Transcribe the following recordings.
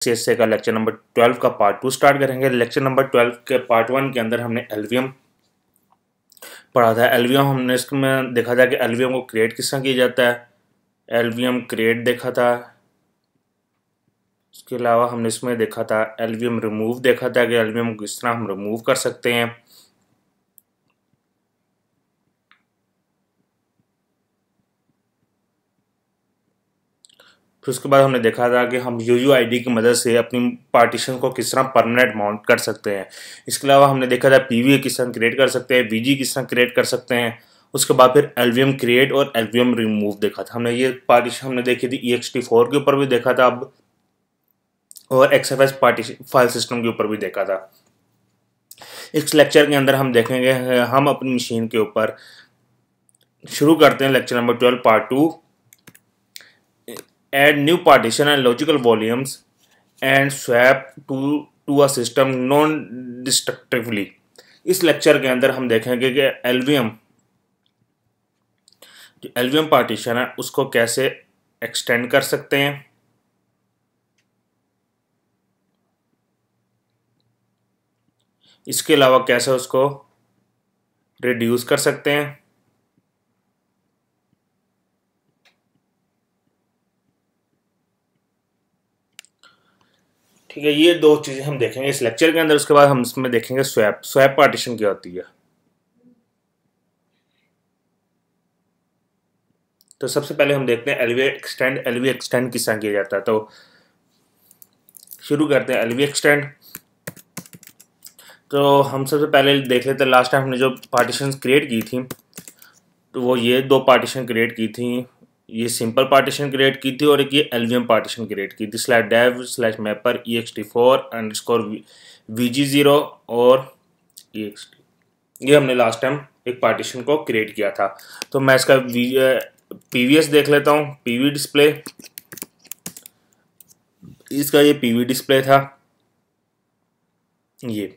CSA का lecture number 12 का part 2 start करेंगे। लेक्चर नंबर 12 के पार्ट 1 के अंदर हमने एलवीएम पढ़ा था। एलवीएम हमने इसमें देखा था कि एलवीएम को क्रिएट किस तरह किया जाता है। एलवीएम क्रिएट देखा था। इसके अलावा हमने इसमें देखा था एलवीएम रिमूव देखा था कि एलवीएम को किस तरह हम रिमूव कर सकते हैं। फिर उसके बाद हमने देखा था कि हम UUID की मदद से अपनी पार्टीशन को किस तरह परमानेंट माउंट कर सकते हैं। इसके अलावा हमने देखा था PVA किस तरह क्रिएट कर सकते हैं, VG किस तरह क्रिएट कर सकते हैं। उसके बाद फिर एलवीएम क्रिएट और एलवीएम रिमूव देखा था हमने। ये पार्टीशन हमने देखी थी ext4 के ऊपर भी देखा था अब, और XFS पार्टीशन फाइल सिस्टम के ऊपर भी देखा था। इस लेक्चर के अंदर हम देखेंगे, हम अपनी मशीन के ऊपर शुरू करते हैं lecture number 12 part 2, add new partition and logical volumes and swap to a system non destructively। इस लेक्चर के अंदर हम देखेंगे कि एलवीएम पार्टीशन है उसको कैसे एक्सटेंड कर सकते हैं, इसके अलावा कैसे उसको रिड्यूस कर सकते हैं। ठीक है, ये दो चीज़ें हम देखेंगे इस लेक्चर के अंदर। उसके बाद हम इसमें देखेंगे स्वैप पार्टीशन क्या होती है। तो सबसे पहले हम देखते हैं एलवी एक्सटेंड किस तरह किया जाता है। तो शुरू करते हैं एलवी एक्सटेंड। तो हम सबसे पहले देख लेते हैं, लास्ट टाइम हमने जो पार्टीशन क्रिएट की थी तो वो ये दो पार्टीशन क्रिएट की थी। ये सिंपल पार्टीशन क्रिएट की थी और एक ये एलवीएम पार्टीशन क्रिएट की थी। /dev/mapper ext4_vg0 और ext, ये हमने लास्ट टाइम एक पार्टीशन को क्रिएट किया था। तो मैं इसका पीवीएस देख लेता हूँ। पीवी डिस्प्ले, इसका ये पीवी डिस्प्ले था। ये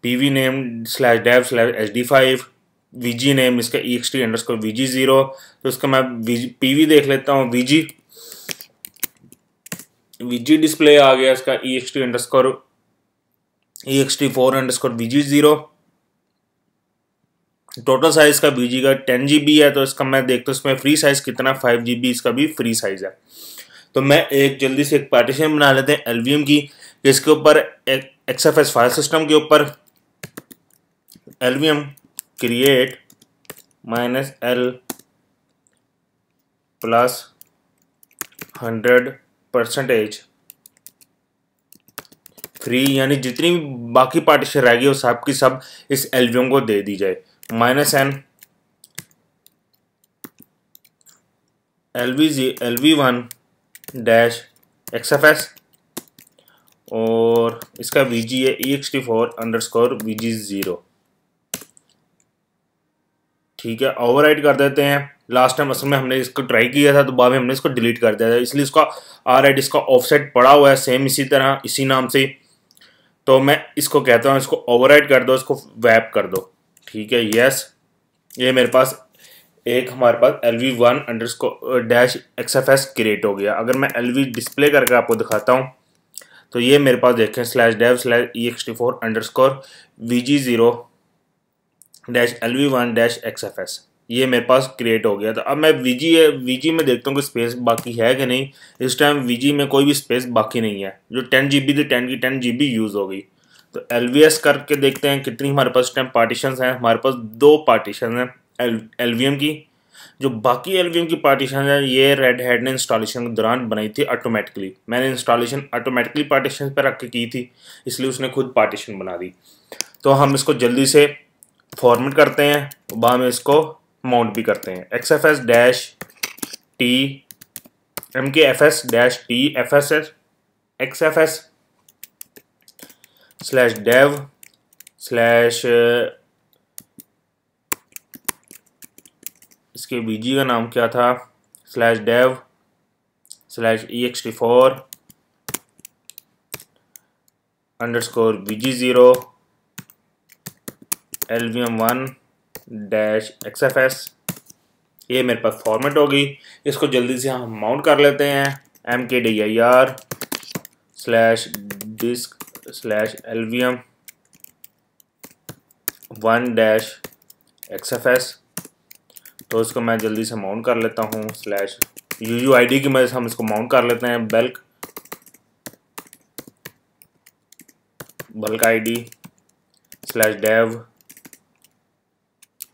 pv name /dev/hd5, VG name इसका ext_vg0। तो इसका मैं PV देख लेता हूँ। VG डिस्प्ले आ गया इसका ext4_vg0। टोटल साइज का VG का 10 GB है। तो इसका मैं देखता हूँ इसमें फ्री साइज कितना, 5 GB इसका भी फ्री साइज है। तो मैं एक जल्दी से एक पार्टीशन बना लेते हैं एलवीएम की। इसके ऊपर XFS फाइल सिस्टम के ऊपर एलवीएम क्रिएट -L +100% फ्री, यानी जितनी भी बाकी पार्टीशन रहेगी वो सब की सब इस एलवीएम को दे दी जाए। -N LV1-XFS और इसका VG है ext4_vg0। ठीक है, ओवरराइट कर देते हैं। लास्ट टाइम असल में हमने इसको ट्राई किया था तो बाद में हमने इसको डिलीट कर दिया था, इसलिए इसका ऑलराइट इसका ऑफसेट पड़ा हुआ है सेम इसी तरह इसी नाम से। तो मैं इसको कहता हूँ इसको ओवरराइट कर दो, इसको वैप कर दो। ठीक है, यस, ये मेरे पास एक हमारे पास LV1-XFS क्रिएट हो गया। अगर मैं LV डिस्प्ले करके आपको दिखाता हूँ तो ये मेरे पास देखें /dev/ext4_vg0-LV1-XFS ये मेरे पास क्रिएट हो गया। तो अब मैं VG में देखता हूँ कि स्पेस बाकी है कि नहीं। इस टाइम VG में कोई भी स्पेस बाकी नहीं है। जो 10 GB थी 10 की 10 GB यूज़ हो गई। तो LVS करके देखते हैं कितनी हमारे पास इस टाइम पार्टीशंस हैं। हमारे पास 2 पार्टीशन हैं एलवीएम की। जो बाकी एलवीएम की पार्टीशन है ये रेड हैट ने इंस्टॉलेशन के दौरान बनाई थी ऑटोमेटिकली। मैंने इंस्टॉलेशन ऑटोमेटिकली पार्टीशन पर रख के की थी, इसलिए उसने खुद पार्टीशन बना दी। तो हम इसको जल्दी से फॉर्मेट करते हैं, बाद में इसको माउंट भी करते हैं। XFS-T MKFS-T XFS/dev/ इसके VG का नाम क्या था /dev/ext4_vg0 LVM1-XFS। ये मेरे पास फॉर्मेट हो गई। इसको जल्दी से हम माउंट कर लेते हैं। MKDIR slash disk slash LVM 1-XFS। तो इसको मैं जल्दी से माउंट कर लेता हूँ। स्लैश UUID की मदद से हम इसको माउंट कर लेते हैं। Bulk ID slash dev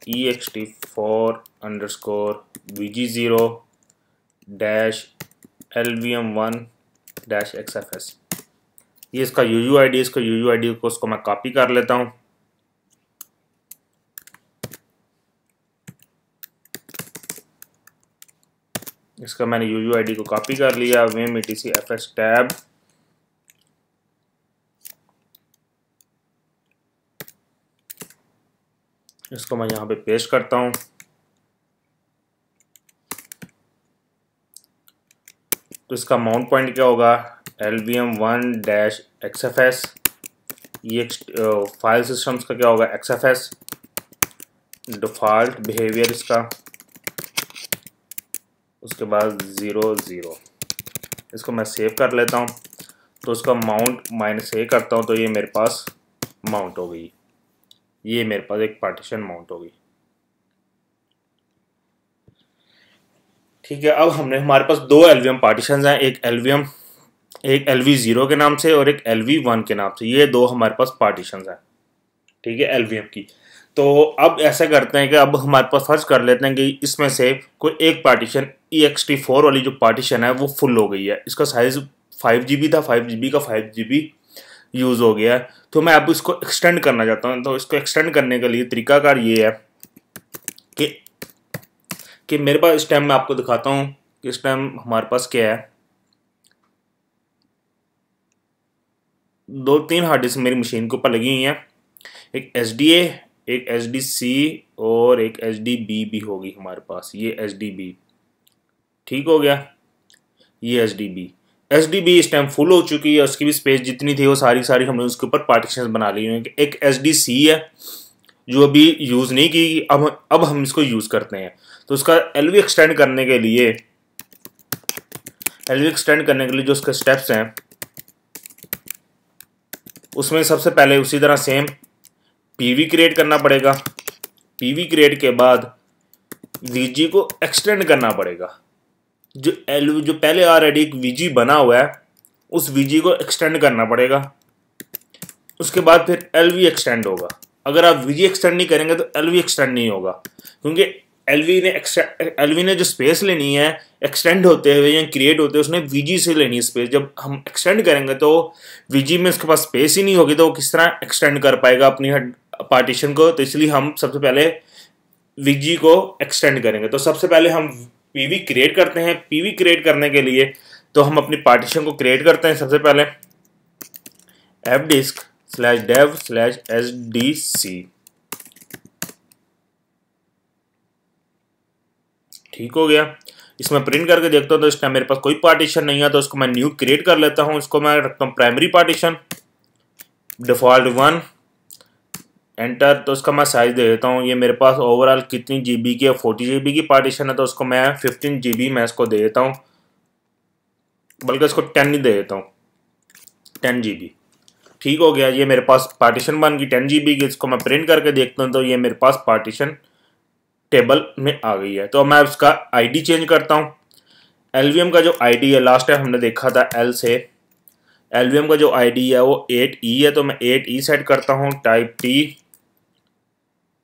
ext4_vg0 -LVM1-XFS। ये इसका UUID, इसका UUID को उसको मैं कॉपी कर लेता हूँ। इसका मैंने UUID को कॉपी कर लिया। vim etc fs टैब, इसको मैं यहाँ पे पेस्ट करता हूँ। तो इसका माउंट पॉइंट क्या होगा? LVM1-XFS। ये फाइल सिस्टम्स का क्या होगा? XFS। डिफ़ॉल्ट बिहेवियर इसका, उसके बाद 0 इसको मैं सेव कर लेता हूँ। तो उसका माउंट -A करता हूँ तो ये मेरे पास माउंट हो गई। ये मेरे पास एक पार्टीशन माउंट हो गई। ठीक है, अब हमारे पास दो LVM पार्टीशंस हैं, एक LV0 के नाम से और एक LV1 के नाम से। ये दो हमारे पास पार्टीशंस हैं, ठीक है, LVM की। तो अब ऐसा करते हैं कि अब हमारे पास फर्ज कर लेते हैं कि इसमें से कोई एक पार्टीशन ext4 वाली जो पार्टीशन है वो फुल हो गई है। इसका साइज 5GB था, 5GB का 5GB यूज़ हो गया है। तो मैं अब इसको एक्सटेंड करना चाहता हूँ। तो इसको एक्सटेंड करने के लिए तरीकाकार ये है कि मेरे पास इस टाइम मैं आपको दिखाता हूँ कि इस टाइम हमारे पास क्या है। 2-3 हार्ड डिस्क मेरी मशीन के ऊपर लगी हुई हैं। एक SDA, एक SDC और एक SDB भी होगी हमारे पास। ये SDB ठीक हो गया। ये SDB इस टाइम फुल हो चुकी है। उसकी भी स्पेस जितनी थी वो सारी हमने उसके ऊपर पार्टीशन बना ली हैं। एक SDC है जो अभी यूज़ नहीं की, अब हम इसको यूज़ करते हैं। तो उसका LV एक्सटेंड करने के लिए जो उसके स्टेप्स हैं उसमें सबसे पहले उसी तरह सेम PV क्रिएट करना पड़ेगा। PV क्रिएट के बाद VG को एक्सटेंड करना पड़ेगा। जो पहले ऑलरेडी एक VG बना हुआ है उस VG को एक्सटेंड करना पड़ेगा। उसके बाद फिर LV एक्सटेंड होगा। अगर आप VG एक्सटेंड नहीं करेंगे तो LV एक्सटेंड नहीं होगा, क्योंकि LV ने जो स्पेस लेनी है एक्सटेंड होते हुए या क्रिएट होते हुए उसने VG से लेनी है स्पेस। जब हम एक्सटेंड करेंगे तो VG में उसके पास स्पेस ही नहीं होगी, तो वो किस तरह एक्सटेंड कर पाएगा अपनी पार्टीशन को। तो इसलिए हम सबसे पहले VG को एक्सटेंड करेंगे। तो सबसे पहले हम PV क्रिएट करते हैं। PV क्रिएट करने के लिए तो हम अपनी पार्टीशन को क्रिएट करते हैं। सबसे पहले fdisk/dev/SDC, ठीक हो गया। इसमें प्रिंट करके देखता हूँ तो इस टाइम मेरे पास कोई पार्टीशन नहीं है। तो इसको मैं न्यू क्रिएट कर लेता हूँ। इसको मैं रखता हूँ प्राइमरी पार्टीशन, डिफ़ॉल्ट 1, एंटर। तो इसका मैं साइज दे देता हूँ। ये मेरे पास ओवरऑल कितनी GB की है? 40GB की पार्टीशन है। तो उसको मैं 15GB मैं इसको दे देता हूँ, बल्कि इसको 10 ही दे देता हूँ, 10GB, ठीक हो गया। ये मेरे पास पार्टीशन बन गई 10GB की। इसको मैं प्रिंट करके देखता हूँ तो ये मेरे पास पार्टीशन टेबल में आ गई है। तो मैं उसका ID चेंज करता हूँ। LVM का जो ID है लास्ट टाइम हमने देखा था L से, LVM का जो ID है वो 8E है। तो मैं 8E सेट करता हूँ। टाइप T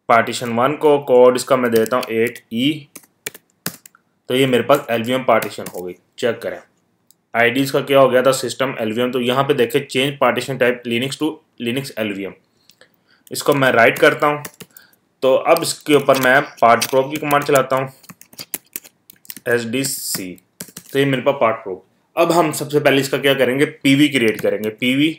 पार्टीशन 1 को कोड इसका मैं देता हूँ 8E। तो ये मेरे पास LVM पार्टीशन हो गई। चेक करें ID इसका क्या हो गया था, सिस्टम LVM। तो यहाँ पे देखें change partition type Linux to Linux LVM। इसको मैं राइट करता हूँ। तो अब इसके ऊपर मैं पार्ट प्रोब की कमांड चलाता हूँ SDC। तो ये मेरे पास पार्ट प्रोब। अब हम सबसे पहले इसका क्या करेंगे, PV क्रिएट करेंगे। PV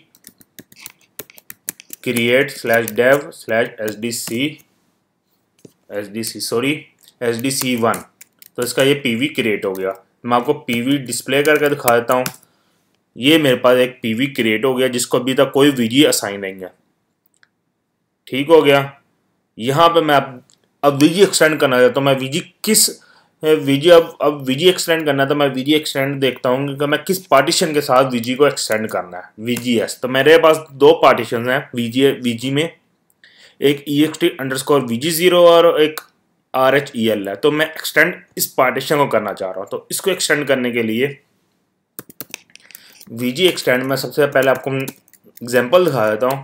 create/dev/SDC1। तो इसका ये PV क्रिएट हो गया। मैं आपको PV डिस्प्ले करके दिखा देता हूँ। ये मेरे पास एक PV क्रिएट हो गया जिसको अभी तक कोई VG असाइन नहीं है, ठीक हो गया। यहाँ पे मैं अब VG एक्सटेंड करना चाहता हूँ। मैं VG किस वीजी अब वीजी एक्सटेंड करना है तो मैं वीजी एक्सटेंड देखता हूँ कि मैं किस पार्टीशन के साथ वीजी को एक्सटेंड करना है। VGS तो मेरे पास दो पार्टीशन हैं वीजी में, एक ext_vg0 और एक rhel है। तो मैं एक्सटेंड इस पार्टीशन को करना चाह रहा हूँ। तो इसको एक्सटेंड करने के लिए वीजी एक्सटेंड में सबसे पहले आपको एग्जांपल दिखा देता हूँ।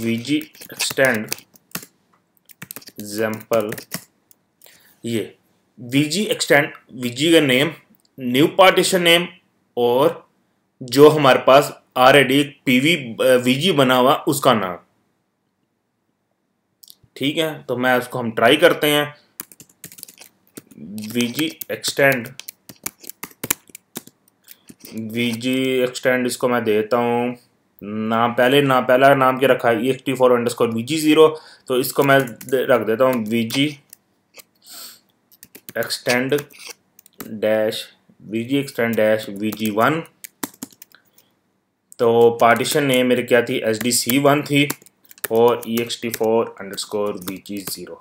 वीजी एक्सटेंड एग्जांपल, ये वीजी एक्सटेंड, वीजी का नेम, न्यू पार्टीशन नेम और जो हमारे पास ऑलरेडी पीवी वीजी बना हुआ उसका नाम। ठीक है, तो मैं उसको हम ट्राई करते हैं। वीजी एक्सटेंड इसको मैं देता हूँ नाम, पहला नाम क्या रखा है ext4_vg0, तो इसको मैं रख देता हूँ वीजी एक्सटेंड डैश vg1। तो पार्टीशन नेम मेरे क्या थी, SDC1 थी और ext4_vg0।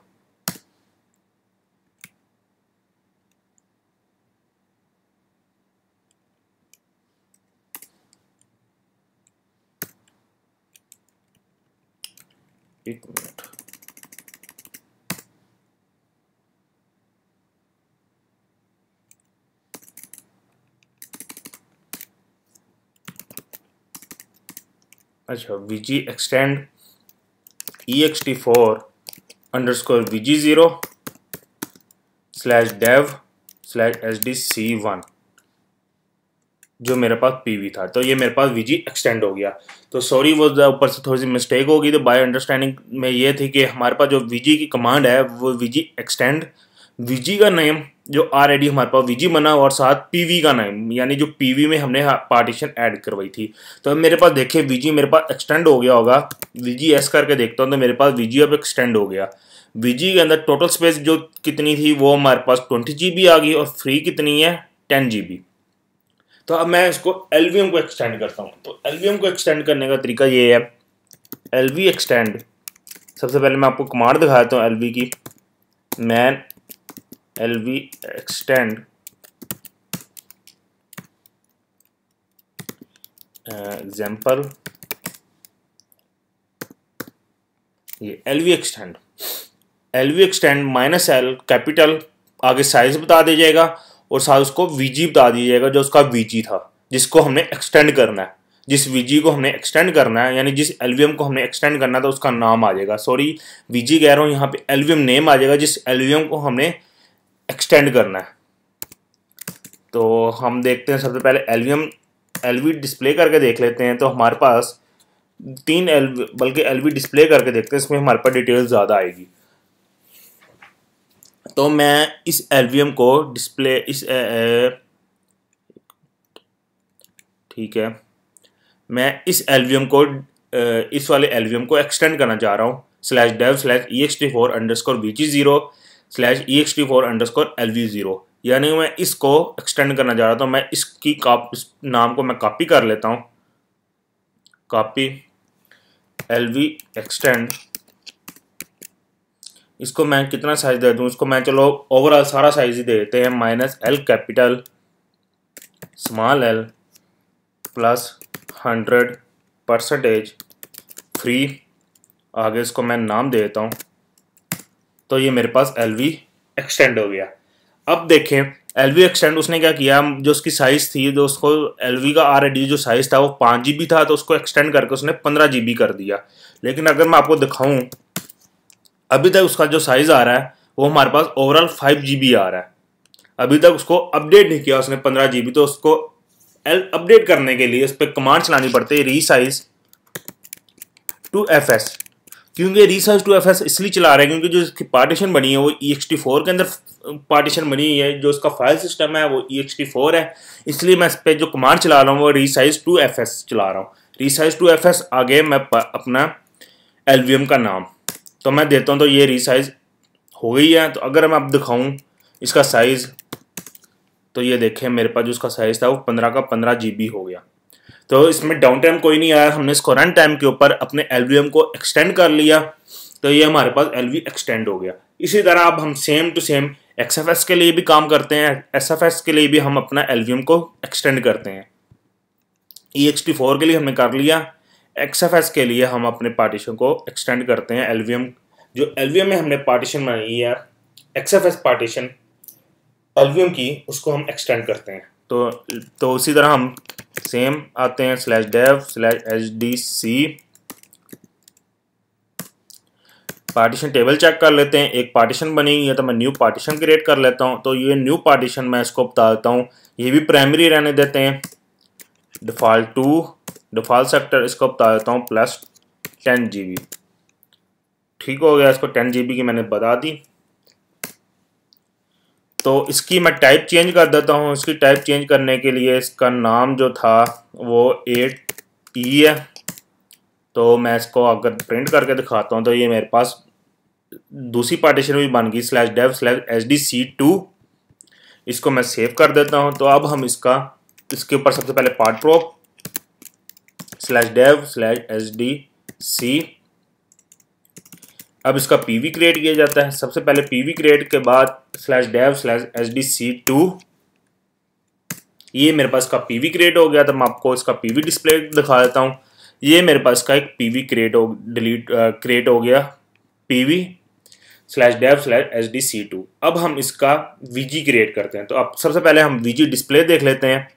एक मिनट, अच्छा, वीजी एक्सटेंड ext4_vg0/dev/sdc1 जो मेरे पास पीवी था। तो ये मेरे पास वीजी एक्सटेंड हो गया। तो सॉरी वो ऊपर से थोड़ी सी मिस्टेक हो गई। तो बाय अंडरस्टैंडिंग में ये थी कि हमारे पास जो वीजी की कमांड है वो वीजी एक्सटेंड, वीजी का नेम जो ऑलरेडी हमारे पास वीजी बना और साथ पीवी का नेम, यानी जो पीवी में हमने पार्टीशन ऐड करवाई थी। तो अब मेरे पास देखिए वीजी मेरे पास एक्सटेंड हो गया होगा। वीजी एस करके देखता हूँ तो मेरे पास वीजी अब एक्सटेंड हो गया। वीजी के अंदर टोटल स्पेस जो कितनी थी वो हमारे पास 20 GB आ गई और फ्री कितनी है 10 GB। तो अब मैं इसको एलवीएम को एक्सटेंड करता हूँ। तो एलवीएम को एक्सटेंड करने का तरीका ये है, एलवी एक्सटेंड, सबसे पहले मैं आपको कमांड दिखा देता हूँ एलवी की, मैन एलवी एक्सटेंड एग्जाम्पल, ये एलवी एक्सटेंड -L कैपिटल, आगे साइज बता दीजिएगा और साथ उसको वीजी बता दीजिएगा जो उसका वीजी था जिसको हमने एक्सटेंड करना है। जिस वीजी को हमने एक्सटेंड करना है, यानी जिस एलवीएम को हमने एक्सटेंड करना था उसका नाम आ जाएगा। सॉरी वीजी कह रहा हूँ, यहाँ पे एलवीएम नेम आ जाएगा जिस एलवीएम को हमने एक्सटेंड करना है। तो हम देखते हैं सबसे पहले एलवी डिस्प्ले करके देख लेते हैं। तो हमारे पास 3 एलवी डिस्प्ले करके देखते हैं, इसमें हमारे पास डिटेल ज़्यादा आएगी। तो मैं इस एलवीएम को डिस्प्ले ठीक है, मैं इस एलवीएम को इस वाले एलवीएम को एक्सटेंड करना चाह रहा हूँ /dev/ext4_vg0/ext4_lv0, यानी मैं इसको एक्सटेंड करना चाह रहा था। मैं इसकी इस नाम को मैं कॉपी कर लेता हूँ, कॉपी एलवी एक्सटेंड, इसको मैं कितना साइज दे दूँ, इसको मैं चलो ओवरऑल सारा साइज ही दे देते हैं, -L कैपिटल l +100% फ्री, आगे इसको मैं नाम दे देता हूँ। तो ये मेरे पास एलवी एक्सटेंड हो गया। अब देखें एलवी एक्सटेंड उसने क्या किया, जो उसकी साइज थी, जो उसको एलवी का ऑलरेडी जो साइज था वो 5 GB था, तो उसको एक्सटेंड करके उसने 15 GB कर दिया। लेकिन अगर मैं आपको दिखाऊं, अभी तक उसका जो साइज आ रहा है वो हमारे पास ओवरऑल 5 GB आ रहा है। अभी तक उसको अपडेट नहीं किया उसने 15 GB। तो उसको अपडेट करने के लिए उस पर कमांड चलानी पड़ती है रीसाइज टू FS। क्योंकि रीसाइज टू FS इसलिए चला रहे हैं क्योंकि जो इसकी पार्टीशन बनी है वो ext4 के अंदर पार्टीशन बनी है, जो उसका फाइल सिस्टम है वो ext4 है। इसलिए मैं इस पर जो कमांड चला रहा हूँ वो रीसाइज टू FS चला रहा हूँ। रीसाइज टू FS आगे मैं अपना एलवीएम का नाम तो मैं देता हूँ। तो ये रीसाइज हो गई है। तो अगर मैं अब दिखाऊँ इसका साइज़, तो ये देखें मेरे पास जो उसका साइज़ था वो 15 का 15 GB हो गया। तो इसमें डाउन टाइम कोई नहीं आया, हमने इसको रन टाइम के ऊपर अपने एलवीएम को एक्सटेंड कर लिया। तो ये हमारे पास एलवी एक्सटेंड हो गया। इसी तरह अब हम सेम टू सेम XFS के लिए भी काम करते हैं, SFS के लिए भी हम अपना LVM को एक्सटेंड करते हैं। ext4 के लिए हमने कर लिया, XFS के लिए हम अपने पार्टीशन को एक्सटेंड करते हैं। LVM जो LVM में हमने पार्टीशन बनाई है XFS पार्टीशन LVM की, उसको हम एक्सटेंड करते हैं। तो उसी तरह हम सेम आते हैं /dev/hdc पार्टीशन टेबल चेक कर लेते हैं। एक पार्टीशन बनी हुई है तो मैं न्यू पार्टीशन क्रिएट कर लेता हूँ। तो ये न्यू पार्टीशन मैं इसको बता देता हूँ, ये भी प्राइमरी रहने देते हैं। डिफ़ॉल्ट 2 डिफ़ॉल्ट सेक्टर इसको बता देता हूँ +10 GB। ठीक हो गया, इसको 10 GB की मैंने बता दी। तो इसकी मैं टाइप चेंज कर देता हूँ। इसकी टाइप चेंज करने के लिए इसका नाम जो था वो 8E है। तो मैं इसको अगर प्रिंट करके दिखाता हूँ तो ये मेरे पास दूसरी पार्टीशन भी बन गई /dev/hdc2। इसको मैं सेव कर देता हूँ। तो अब हम इसके ऊपर सबसे पहले पार्ट प्रोप /dev/hdc, अब इसका PV क्रिएट किया जाता है। सबसे पहले PV क्रिएट के बाद /dev/hdc2, ये मेरे पास का PV क्रिएट हो गया। तो मैं आपको इसका PV डिस्प्ले दिखा देता हूँ। ये मेरे पास का एक PV क्रिएट हो गया PV/dev/hdc2। अब हम इसका VG क्रिएट करते हैं। तो अब सबसे पहले हम VG डिस्प्ले देख लेते हैं।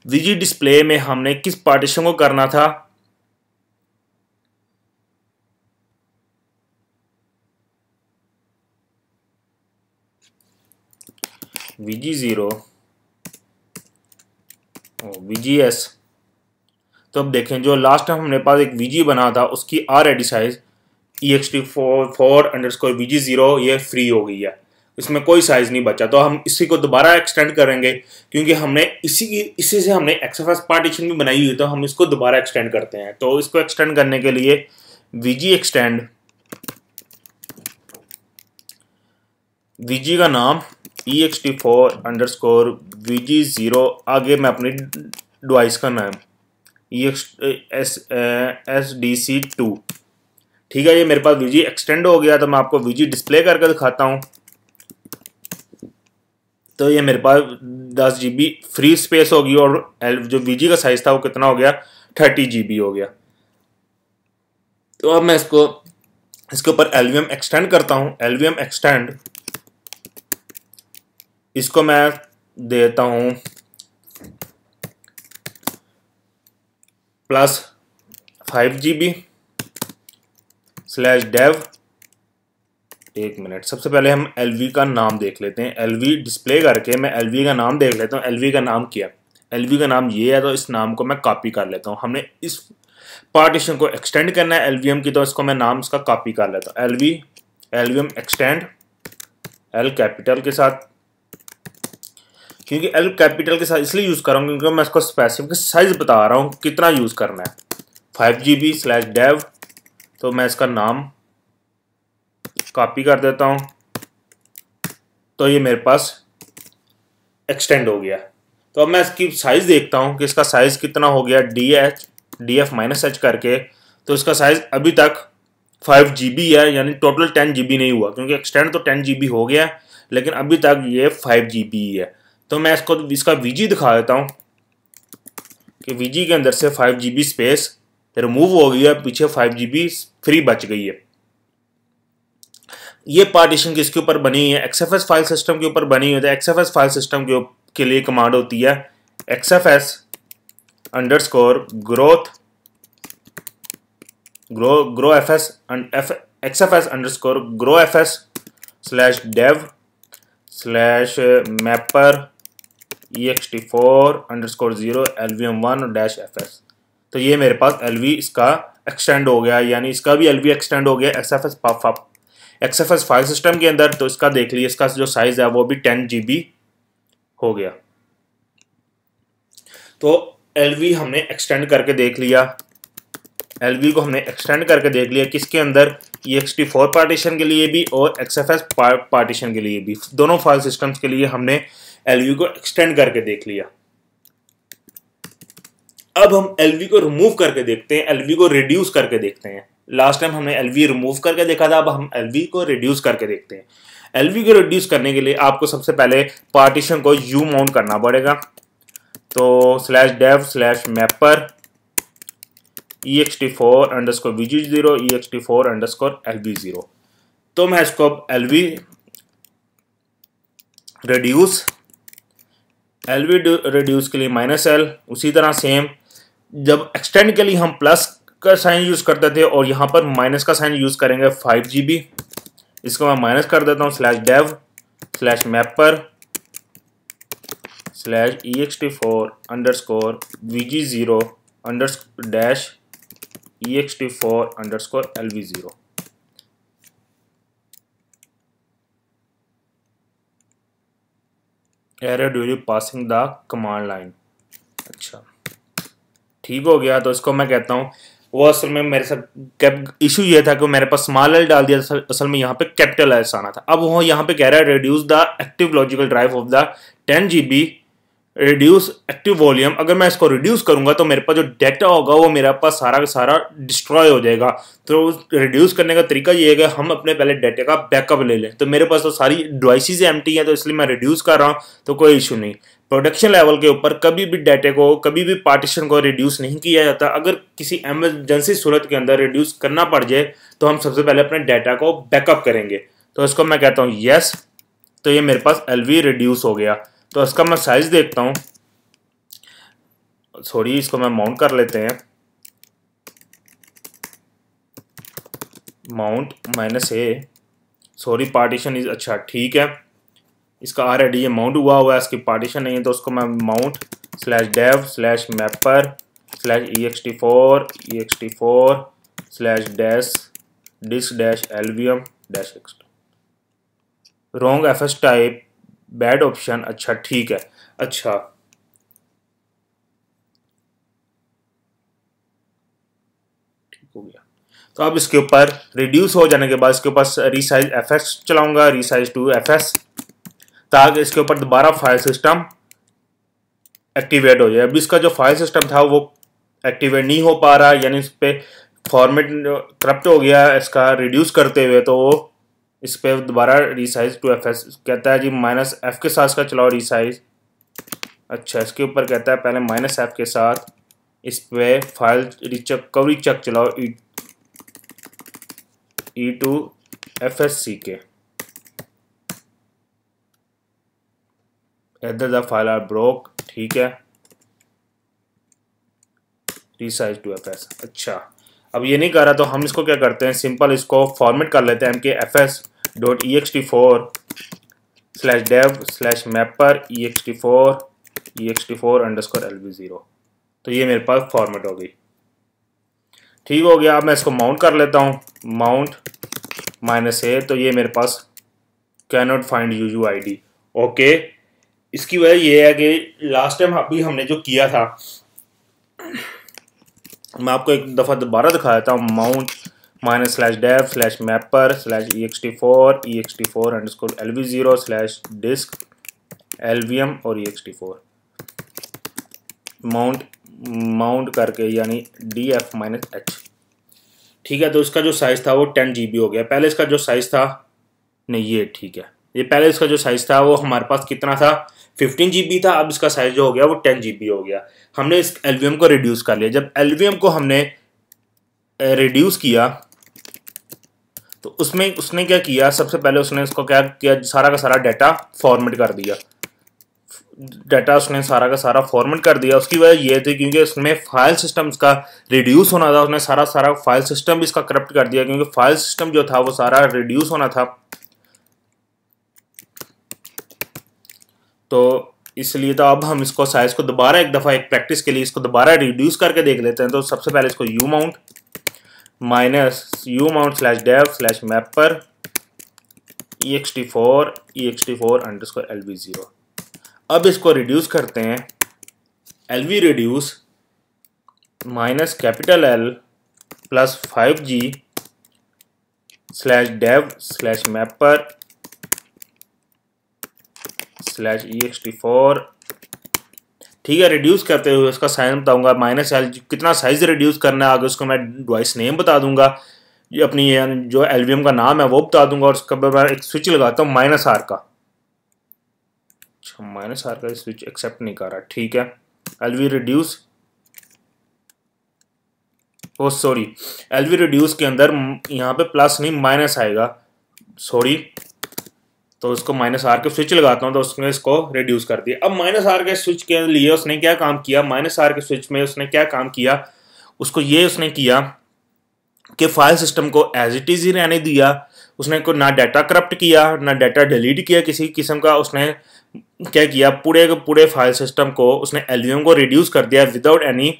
VG डिस्प्ले में हमने किस पार्टीशन को करना था, VG0 VGS। तो अब देखें, जो लास्ट टाइम हमने पास एक VG बना था उसकी already साइज ext4_VG0 ये फ्री हो गई है, इसमें कोई साइज नहीं बचा। तो हम इसी को दोबारा एक्सटेंड करेंगे क्योंकि हमने इसी से हमने XFS पार्टीशन भी बनाई हुई, तो हम इसको दोबारा एक्सटेंड करते हैं। तो इसको एक्सटेंड करने के लिए VG एक्सटेंड, VG का नाम ext4_VG0, आगे मैं अपनी डिवाइस का नाम SDC2। ठीक है, ये मेरे पास VG एक्सटेंड हो गया। तो मैं आपको VG डिस्प्ले करके दिखाता हूँ। तो ये मेरे पास 10 GB फ्री स्पेस होगी और जो VG का साइज था वो कितना हो गया, 30 GB हो गया। तो अब मैं इसके ऊपर LVM एक्सटेंड करता हूँ। LVM एक्सटेंड, इसको मैं देता हूँ +5 GB /dev। एक मिनट, सबसे पहले हम LV का नाम देख लेते हैं। LV डिस्प्ले करके मैं LV का नाम देख लेता हूँ। LV का नाम क्या, LV का नाम ये है। तो इस नाम को मैं कॉपी कर लेता हूँ। हमने इस पार्टीशन को एक्सटेंड करना है LVM की, तो इसको मैं नाम इसका कॉपी कर लेता हूँ। LVM एक्सटेंड L कैपिटल के साथ, क्योंकि L कैपिटल के साथ इसलिए यूज़ कर रहा हूँ क्योंकि मैं इसको स्पेसिफिक साइज बता रहा हूँ कितना यूज़ करना है। 5 GB /dev। तो मैं इसका नाम कॉपी कर देता हूँ। तो ये मेरे पास एक्सटेंड हो गया। तो अब मैं इसकी साइज़ देखता हूँ कि इसका साइज़ कितना हो गया, df-h करके। तो इसका साइज़ अभी तक 5 GB है, यानी टोटल 10 GB नहीं हुआ, क्योंकि एक्सटेंड तो 10 GB हो गया लेकिन अभी तक ये 5 GB है। तो मैं इसका VG दिखा देता हूँ कि VG के अंदर से 5 GB स्पेस रिमूव हो गई है, पीछे 5 GB फ्री बच गई है। ये पार्टीशन किसके ऊपर बनी है, XFS फाइल सिस्टम के ऊपर बनी है। तो XFS फाइल सिस्टम के लिए कमांड होती है XFS_growfs/dev/mapper ext4_0 LVM1-fs। तो ये मेरे पास LV इसका एक्सटेंड हो गया, यानी इसका भी LV एक्सटेंड हो गया XFS फाइल सिस्टम के अंदर। तो इसका देख लीजिए, इसका जो साइज है वो भी 10 GB हो गया। तो LV हमने एक्सटेंड करके देख लिया। LV को हमने एक्सटेंड करके देख लिया किसके अंदर, ext4 पार्टीशन के लिए भी और XFS पार्टीशन के लिए भी, दोनों फाइल सिस्टम्स के लिए हमने LV को एक्सटेंड करके देख लिया। अब हम LV को रिमूव करके देखते हैं, LV को रिड्यूस करके देखते हैं। लास्ट टाइम हमने एलवी रिमूव करके देखा था, अब हम एलवी को रिड्यूस करके देखते हैं। एलवी को रिड्यूस करने के लिए आपको सबसे पहले पार्टीशन को यू माउंट करना पड़ेगा। तो /dev/mapper ext4_vg0 ext4_lv0। तो मैं इसको अब एलवी रिड्यूस के लिए -l, उसी तरह सेम जब एक्सटेंड के लिए हम प्लस का साइन यूज करते थे और यहाँ पर माइनस का साइन यूज करेंगे 5 GB। इसको मैं माइनस कर देता हूँ /dev/mapper /ext4_ext4_lv0। Error during passing the command line. अच्छा ठीक हो गया। तो इसको मैं कहता हूँ, वो असल में मेरे साथ इशू ये था कि मैंने पास स्मॉल एल डाल दिया, असल में यहाँ पे कैपिटल एस आना था। अब वो यहाँ पे कह रहा है reduce the active logical drive of the 10 GB, reduce active volume. अगर मैं इसको रिड्यूस करूंगा तो मेरे पास जो डाटा होगा वो मेरे पास सारा का सारा डिस्ट्रॉय हो जाएगा। तो रिड्यूस करने का तरीका ये है कि हम अपने पहले डाटा का बैकअप ले लें। तो मेरे पास तो सारी डिवाइसेस एम्प्टी हैं, तो इसलिए मैं रिड्यूस कर रहा हूँ, तो कोई इशू नहीं। प्रोडक्शन लेवल के ऊपर कभी भी डाटा को, कभी भी पार्टीशन को रिड्यूस नहीं किया जाता। अगर किसी एमरजेंसी सूरत के अंदर रिड्यूस करना पड़ जाए तो हम सबसे पहले अपने डाटा को बैकअप करेंगे। तो इसको मैं कहता हूँ यस। तो ये मेरे पास एलवी रिड्यूस हो गया। तो इसका मैं साइज देखता हूँ, सॉरी इसको मैं माउंट कर लेते हैं, mount -a, sorry partition is, अच्छा ठीक है, इसका ऑलरेडी ये माउंट हुआ है, इसकी पार्टीशन नहीं है। तो उसको मैं mount /dev/mapper ext4/disk-lvm-ext wrong fs type, bad option. अच्छा ठीक है, अच्छा ठीक हो गया। तो अब इसके ऊपर रिड्यूस हो जाने के बाद इसके ऊपर रीसाइज fs चलाऊंगा, रीसाइज टू fs, ताकि इसके ऊपर दोबारा फाइल सिस्टम एक्टिवेट हो जाए। अब इसका जो फाइल सिस्टम था वो एक्टिवेट नहीं हो पा रहा, यानी इस पर फॉर्मेट करप्ट हो गया इसका रिड्यूस करते हुए। तो वो इस पर दोबारा रीसाइज टू fs कहता है जी, -f के साथ इसका चलाओ रीसाइज। अच्छा इसके ऊपर कहता है पहले -f के साथ इस पे फाइल रीचेक कवरी चेक चलाओ e2fsck, इधर द फाइल आर ब्रोक, ठीक है, रीसाइज टू fs। अच्छा अब ये नहीं कर रहा, तो हम इसको क्या करते हैं, सिंपल इसको फॉर्मेट कर लेते हैं mkfs.ext4/dev/mapper ext4_lv0। तो ये मेरे पास फॉर्मेट हो गई, ठीक हो गया। अब मैं इसको माउंट कर लेता हूँ, माउंट -a, तो ये मेरे पास can not find UUID। Okay, इसकी वजह ये है कि लास्ट टाइम अभी हमने जो किया था, मैं आपको एक दफ़ा दोबारा दिखा देता हूँ, माउंट -/dev/mapper ext4_lv0/disk-lvm और ext4 माउंट करके, यानी df-h, ठीक है। तो इसका जो साइज था वो 10 GB हो गया। पहले इसका जो साइज था, नहीं ये ठीक है, ये पहले इसका जो साइज था वो हमारे पास कितना था, 15 GB था। अब इसका साइज जो हो गया वो 10 GB हो गया। हमने इस एलवीएम को रिड्यूस कर लिया। जब एलवीएम को हमने रिड्यूस किया तो उसमें उसने क्या किया, सबसे पहले उसने इसको क्या किया, सारा का सारा डाटा फॉर्मेट कर दिया। डाटा उसने सारा का सारा फॉर्मेट कर दिया। उसकी वजह ये थी क्योंकि उसमें फाइल सिस्टम इसका रिड्यूस होना था, उसने सारा फाइल सिस्टम भी इसका करप्ट कर दिया, क्योंकि फाइल सिस्टम जो था वो सारा रिड्यूस होना था। तो इसलिए तो अब हम इसको साइज को दोबारा एक दफ़ा एक प्रैक्टिस के लिए इसको दोबारा रिड्यूस करके देख लेते हैं। तो सबसे पहले इसको u माउंट -u-mount/dev/mapper ext4_lv0। अब इसको रिड्यूस करते हैं, lv reduce -L + 5g/dev/mapper ext4 ठीक है, रिड्यूस करते हुए उसका साइज बताऊंगा -L, कितना साइज रिड्यूस करना है आगे उसको मैं डिवाइस नेम बता दूंगा, ये अपनी जो एलवीएम का नाम है वो बता दूंगा, और उसका मैं एक स्विच लगाता हूँ -R का। अच्छा, -R का स्विच एक्सेप्ट नहीं कर रहा, ठीक है। एलवी रिड्यूस, ओ सॉरी, एलवी रिड्यूस के अंदर यहाँ पे प्लस नहीं माइनस आएगा, सॉरी। तो उसको -R के स्विच लगाता हूँ तो उसने इसको रिड्यूस कर दिया। अब -R के स्विच के लिए उसने क्या काम किया, -R के स्विच में उसने क्या काम किया, उसको ये उसने किया कि फाइल सिस्टम को एज इट इज ही रहने दिया। उसने को ना डाटा करप्ट किया ना डाटा डिलीट किया किसी किस्म का। उसने क्या किया, पूरे के पूरे फाइल सिस्टम को उसने एलवीएम को रिड्यूस कर दिया without any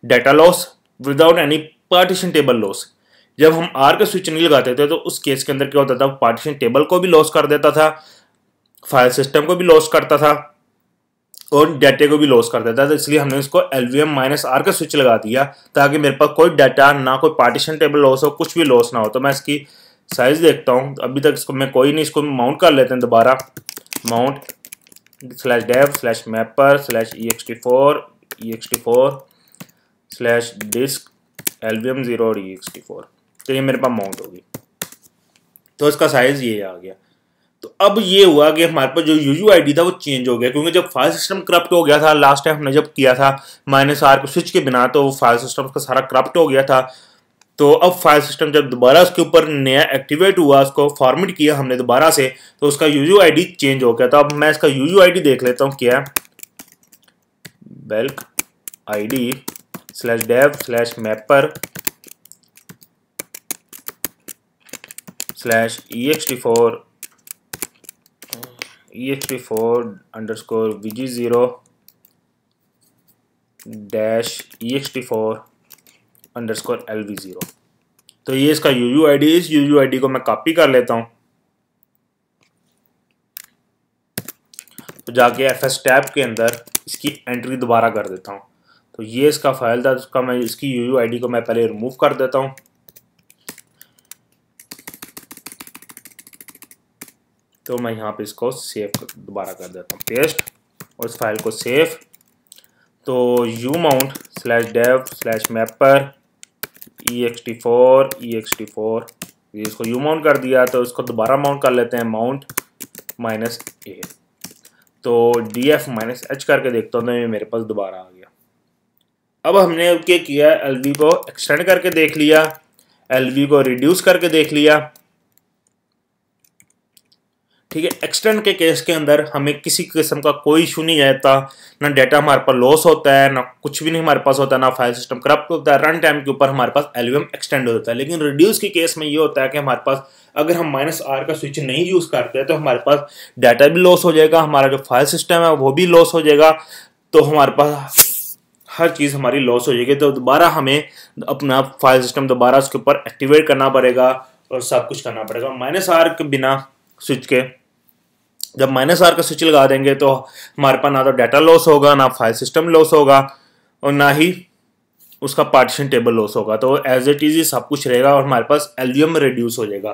data loss, without any partition table loss. जब हम आर का स्विच नहीं लगाते थे तो उस केस के अंदर क्या होता था, पार्टीशन टेबल को भी लॉस कर देता था, फाइल सिस्टम को भी लॉस करता था और डाटे को भी लॉस कर देता था। तो इसलिए हमने इसको एलवीएम -R का स्विच लगा दिया ताकि मेरे पास कोई डाटा ना, कोई पार्टीशन टेबल लॉस हो, कुछ भी लॉस ना हो। तो मैं इसकी साइज देखता हूँ, अभी तक इसको मैं कोई नहीं, इसको माउंट कर लेते हैं दोबारा। माउंट /dev/mapper/ext4 lvm0 और ext4। तो ये मेरे पास माउंट होगी, तो इसका साइज ये आ गया। तो अब ये हुआ कि हमारे पास जो यूयूआईडी था वो चेंज हो गया, क्योंकि जब फाइल सिस्टम करप्ट हो गया था लास्ट टाइम हमने जब किया था -R को स्विच के बिना, तो फाइल सिस्टम का सारा करप्ट हो गया था। तो अब फाइल सिस्टम जब दोबारा उसके ऊपर नया एक्टिवेट हुआ, उसको फॉर्मेट किया हमने दोबारा से, तो उसका यूयूआईडी चेंज हो गया था। अब मैं इसका यूयूआईडी देख लेता हूँ क्या है, belk id/mapper/ext4-ext4_lv0। तो ये इसका यूयूआईडी, इस यूयूआईडी को मैं कॉपी कर लेता हूँ, तो जाके एफएस टैब के अंदर इसकी एंट्री दोबारा कर देता हूँ। तो ये इसका फाइल था, उसका मैं इसकी यूयूआईडी को मैं पहले रिमूव कर देता हूँ। तो मैं यहाँ पे इसको सेव दोबारा कर देता हूँ, पेस्ट, और इस फाइल को सेव। तो umount/dev/mapper/ext4 इसको umount कर दिया। तो इसको दोबारा माउंट कर लेते हैं, माउंट -A। तो df-h करके देखता हूँ तो ये मेरे पास दोबारा आ गया। अब हमने क्या किया, एलवी को एक्सटेंड करके देख लिया, एलवी को रिड्यूस करके देख लिया, ठीक है। एक्सटेंड के केस के अंदर हमें किसी किस्म का कोई इशू नहीं आता, ना डाटा हमारे पास लॉस होता है, ना कुछ भी नहीं हमारे पास होता है, ना फाइल सिस्टम करप्ट होता है। रन टाइम के ऊपर हमारे पास एलवीएम एक्सटेंड होता है। लेकिन रिड्यूस के केस में ये होता है कि हमारे पास अगर हम -R का स्विच नहीं यूज करते तो हमारे पास डाटा भी लॉस हो जाएगा, हमारा जो फाइल सिस्टम है वो भी लॉस हो जाएगा, तो हमारे पास हर चीज़ हमारी लॉस हो जाएगी। तो दोबारा हमें अपना फाइल सिस्टम दोबारा उसके ऊपर एक्टिवेट करना पड़ेगा और सब कुछ करना पड़ेगा। -R के बिना स्विच के, जब -R का स्विच लगा देंगे तो हमारे पास ना तो डाटा लॉस होगा, ना फाइल सिस्टम लॉस होगा, और ना ही उसका पार्टीशन टेबल लॉस होगा। तो एज इट इज सब कुछ रहेगा और हमारे पास एलवीएम रिड्यूस हो जाएगा।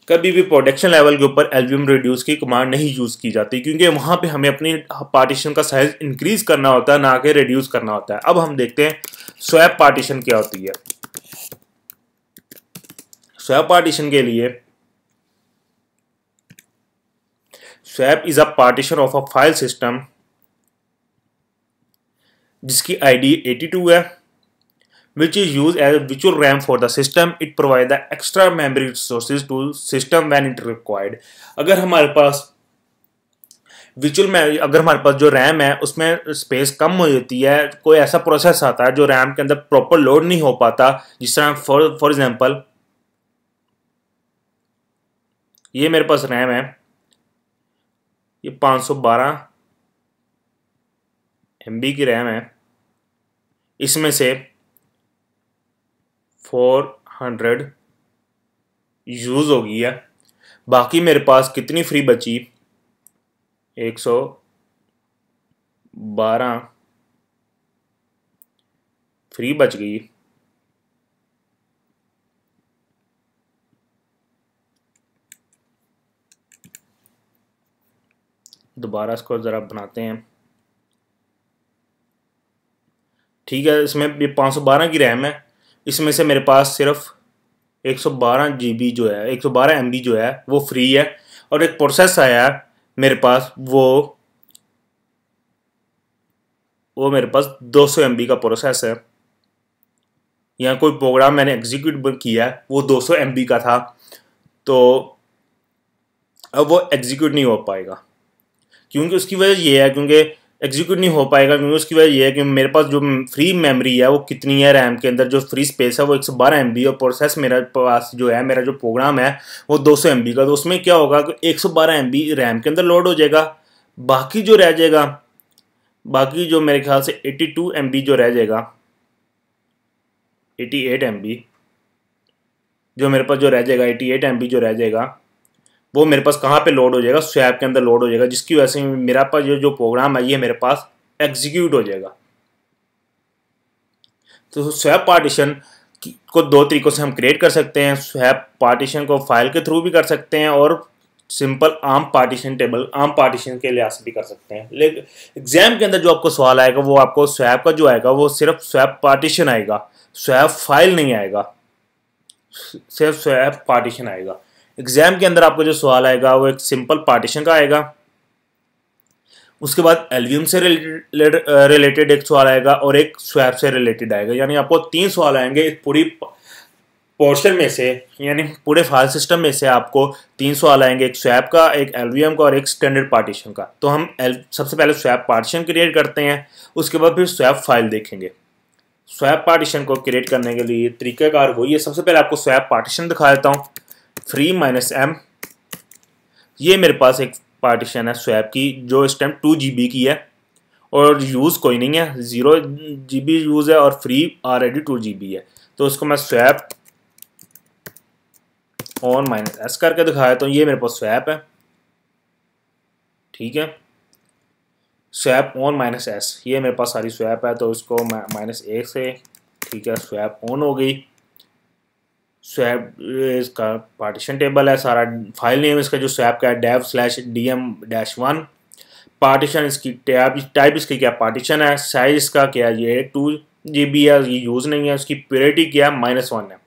कभी भी प्रोडक्शन लेवल के ऊपर एलवीएम रिड्यूस की कमांड नहीं यूज की जाती, क्योंकि वहां पे हमें अपनी पार्टीशन का साइज इंक्रीज करना होता है, ना कि रिड्यूस करना होता है। अब हम देखते हैं स्वैप पार्टीशन क्या होती है। स्वैप पार्टीशन के लिए, swap is a partition of a file system जिसकी आईडी 82 है, which is used as a virtual RAM for the system. It provides the extra memory resources to system when it required. अगर हमारे पास अगर हमारे पास जो RAM है उसमें space कम हो जाती है, कोई ऐसा प्रोसेस आता है जो रैम के अंदर प्रॉपर लोड नहीं हो पाता, जिस तरह फॉर एग्जांपल ये मेरे पास रैम है, ये 512 MB की रैम है, इसमें से 400 यूज हो गई है, बाकी मेरे पास कितनी फ्री बची, 112 फ्री बच गई। दोबारा इसको ज़रा बनाते हैं, ठीक है, इसमें ये 512 की रैम है, इसमें से मेरे पास सिर्फ 112 GB जो है, 112 MB जो है वो फ्री है, और एक प्रोसेस आया है मेरे पास, वो मेरे पास 200 MB का प्रोसेस है। यहाँ कोई प्रोग्राम मैंने एग्जीक्यूट किया है वो 200 MB का था, तो अब वो एग्जीक्यूट नहीं हो पाएगा। क्योंकि उसकी वजह ये है, क्योंकि एग्जीक्यूट नहीं हो पाएगा क्योंकि उसकी वजह ये है कि मेरे पास जो फ्री मेमोरी है वो कितनी है, रैम के अंदर जो फ्री स्पेस है वो 112 MB, और प्रोसेस मेरे पास जो है, मेरा जो प्रोग्राम है वो 200 MB का। तो उसमें क्या होगा कि 112 MB रैम के अंदर लोड हो जाएगा, बाकी जो रह जाएगा, बाकी जो मेरे ख्याल से 82 MB जो रह जाएगा, 88 MB जो मेरे पास जो रह जाएगा, 88 MB जो रह जाएगा, वो मेरे पास कहाँ पे लोड हो जाएगा, स्वैप के अंदर लोड हो जाएगा, जिसकी वजह से मेरा पास जो प्रोग्राम है ये मेरे पास एग्जीक्यूट हो जाएगा। तो स्वैप पार्टीशन को दो तरीकों से हम क्रिएट कर सकते हैं। स्वैप पार्टीशन को फाइल के थ्रू भी कर सकते हैं, और simple arm partition table, arm partition के लिहाज से भी कर सकते हैं। लेकिन एग्जाम के अंदर जो आपको सवाल आएगा वो आपको स्वैप का जो आएगा वो सिर्फ स्वैप पार्टीशन आएगा, स्वैप फाइल नहीं आएगा, सिर्फ स्वैप पार्टीशन आएगा। एग्जाम के अंदर आपको जो सवाल आएगा वो एक सिंपल पार्टीशन का आएगा, उसके बाद एलवीएम से रिलेटेड एक सवाल आएगा, और एक स्वैप से रिलेटेड आएगा। यानी आपको 3 सवाल आएंगे इस पूरी पोर्शन में से, यानी पूरे फाइल सिस्टम में से आपको 3 सवाल आएंगे, एक स्वैप का, एक एलवीएम का, और एक स्टैंडर्ड पार्टीशन का। तो हम सबसे पहले स्वैप पार्टीशन क्रिएट करते हैं, उसके बाद फिर स्वैप फाइल देखेंगे। स्वैप पार्टीशन को क्रिएट करने के लिए तरीकाकार वही है। सबसे पहले आपको स्वैप पार्टीशन दिखा देता हूँ। free-m, ये मेरे पास एक पार्टीशन है स्वैप की, जो इस टाइम 2 GB की है, और यूज़ कोई नहीं है, 0 GB यूज़ है, और फ्री ऑलरेडी 2 GB है। तो उसको मैं स्वैप ऑन -s करके दिखाया, तो ये मेरे पास स्वैप है, ठीक है। स्वैप ऑन -s, ये मेरे पास सारी स्वैप है, तो इसको मैं -1 से, ठीक है, स्वैप ऑन हो गई। स्वैप इसका पार्टीशन टेबल है सारा, फाइल नेम इसका जो स्वैप का है dev/dm-1, पार्टीशन इसकी टाइप इसकी क्या पार्टीशन है, साइज इसका क्या है, ये 2 GB है, ये यूज़ नहीं है, उसकी प्योरिटी क्या है, -1 है,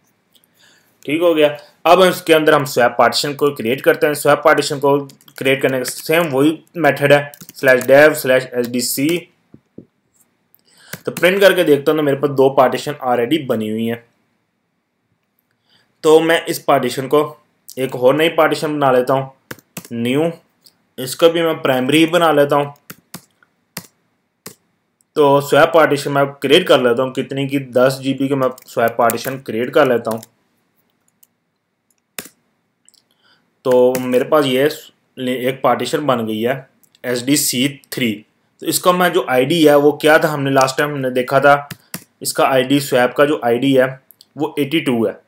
ठीक हो गया। अब इसके अंदर हम स्वैप पार्टीशन को क्रिएट करते हैं। स्वैप पार्टीशन को क्रिएट करने का सेम वही मेथड है, /dev/sdc। तो प्रिंट करके देखता हूँ तो मेरे पास 2 पार्टीशन ऑलरेडी बनी हुई हैं। तो मैं इस पार्टीशन को एक और नई पार्टीशन बना लेता हूँ, न्यू, इसको भी मैं प्राइमरी ही बना लेता हूँ। तो स्वैप पार्टीशन मैं क्रिएट कर लेता हूँ, कितनी की 10 GB की मैं स्वैप पार्टीशन क्रिएट कर लेता हूँ। तो मेरे पास ये एक पार्टीशन बन गई है SDC3। तो इसका मैं जो आईडी है वो क्या था, हमने लास्ट टाइम हमने देखा था, इसका आईडी स्वैप का जो आईडी है वो 82 है।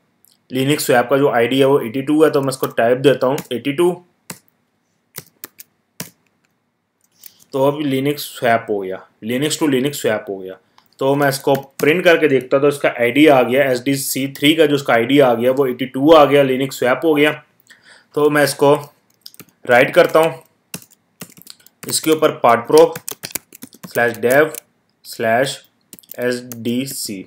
लिनक्स स्वैप का जो आईडी है वो 82 है, तो मैं इसको टाइप देता हूँ 82। तो अब लिनक्स स्वैप हो गया, लिनक्स टू लिनक्स स्वैप हो गया। तो मैं इसको प्रिंट करके देखता, तो इसका आईडी आ गया SDC3 का, जो उसका आईडी आ गया वो 82 आ गया, लिनक्स स्वैप हो गया। तो मैं इसको राइट करता हूँ, इसके ऊपर partprop/dev/sdc।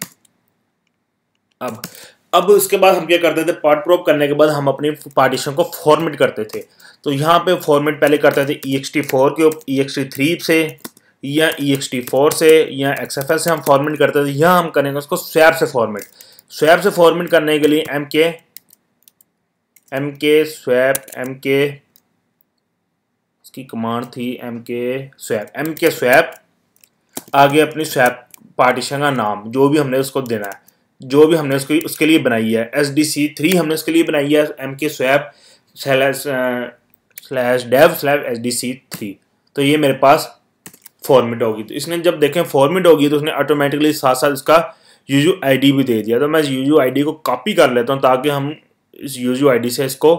अब इसके बाद हम क्या करते थे, partprop करने के बाद हम अपनी पार्टीशन को फॉर्मेट करते थे। तो यहाँ पे फॉर्मेट पहले करते थे ext4 के ext3 से, या ext4 से, या xfl से हम फॉर्मेट करते थे। यहाँ हम करेंगे उसको स्वैप से फॉर्मेट। स्वैप से फॉर्मेट करने के लिए mk swap, इसकी कमांड थी mk swap, आगे अपनी स्वैप पार्टीशन का नाम जो भी हमने उसको देना है, जो भी हमने उसके लिए बनाई है, SDC3 हमने उसके लिए बनाई है mk swap/dev/sdc3। तो ये मेरे पास फॉर्मेट होगी। तो इसने जब देखें फॉर्मेट होगी तो उसने ऑटोमेटिकली साथ साथ इसका UUID भी दे दिया। तो मैं UUID को कॉपी कर लेता हूँ ताकि हम इस UUID से इसको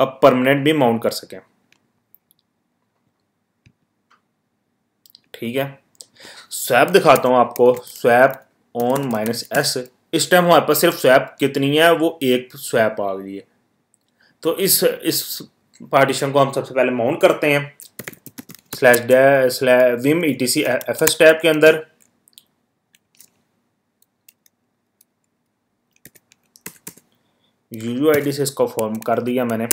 अब परमानेंट भी माउंट कर सकें, ठीक है। स्वैप दिखाता हूँ आपको, स्वैप ऑन -s। इस टाइम हमारे पास सिर्फ स्वैप कितनी है, वो एक स्वैप आ गई है। तो इस पार्टीशन को हम सबसे पहले माउंट करते हैं। विम etc fs टैब के अंदर UUID से इसको फॉर्म कर दिया मैंने।